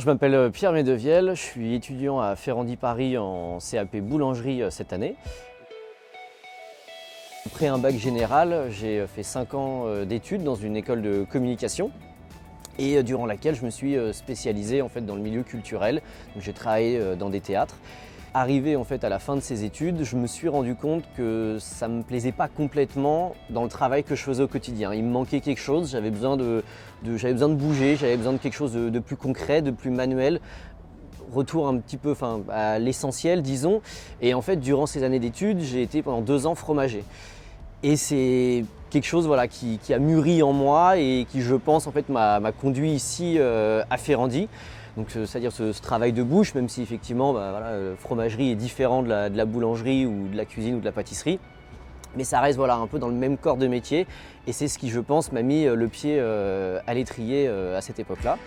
je m'appelle Pierre Medevielle, je suis étudiant à Ferrandi Paris en CAP boulangerie cette année. Après un bac général, j'ai fait 5 ans d'études dans une école de communication et durant laquelle je me suis spécialisé en fait, dans le milieu culturel. J'ai travaillé dans des théâtres. Arrivé en fait, à la fin de ces études, je me suis rendu compte que ça ne me plaisait pas complètement dans le travail que je faisais au quotidien. Il me manquait quelque chose, j'avais besoin de bouger, j'avais besoin de quelque chose de plus concret, de plus manuel. Retour un petit peu à l'essentiel, disons. Et en fait, durant ces années d'études, j'ai été pendant 2 ans fromager. Et c'est quelque chose qui a mûri en moi et qui, je pense, en fait, m'a conduit ici à Ferrandi. Donc, c'est-à-dire ce travail de bouche, même si effectivement, fromagerie est différent de la boulangerie ou de la cuisine ou de la pâtisserie. Mais ça reste un peu dans le même corps de métier. Et c'est ce qui, je pense, m'a mis le pied à l'étrier à cette époque-là.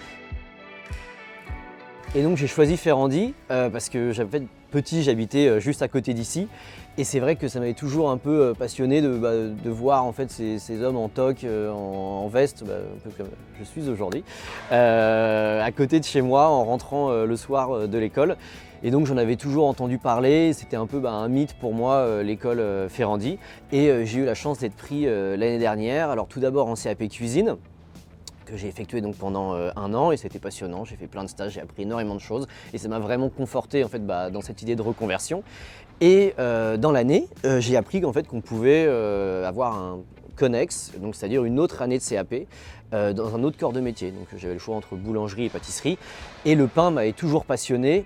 Et donc j'ai choisi Ferrandi parce que petit, j'habitais juste à côté d'ici. Et c'est vrai que ça m'avait toujours un peu passionné de voir en fait, ces hommes en toque, en veste, un peu comme je suis aujourd'hui, à côté de chez moi en rentrant le soir de l'école. Et donc j'en avais toujours entendu parler, c'était un peu un mythe pour moi, l'école Ferrandi. Et j'ai eu la chance d'être pris l'année dernière, alors tout d'abord en CAP cuisine, que j'ai effectué donc pendant 1 an et c'était passionnant, j'ai fait plein de stages, j'ai appris énormément de choses et ça m'a vraiment conforté en fait, dans cette idée de reconversion. Et dans l'année, j'ai appris qu'en fait, qu'on pouvait avoir un connexe, donc c'est-à-dire une autre année de CAP dans un autre corps de métier. Donc j'avais le choix entre boulangerie et pâtisserie et le pain m'avait toujours passionné.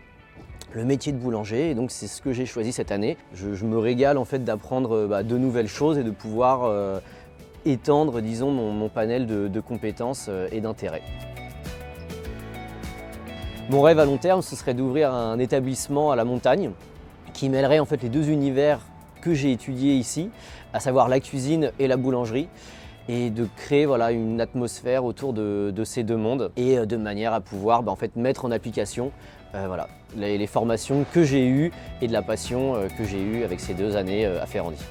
Le métier de boulanger, et donc c'est ce que j'ai choisi cette année. Je me régale en fait d'apprendre de nouvelles choses et de pouvoir étendre, disons, mon panel de compétences et d'intérêts. Mon rêve à long terme, ce serait d'ouvrir un établissement à la montagne qui mêlerait en fait les 2 univers que j'ai étudiés ici, à savoir la cuisine et la boulangerie, et de créer une atmosphère autour de ces 2 mondes et de manière à pouvoir en fait, mettre en application les formations que j'ai eues et de la passion que j'ai eue avec ces 2 années à Ferrandi.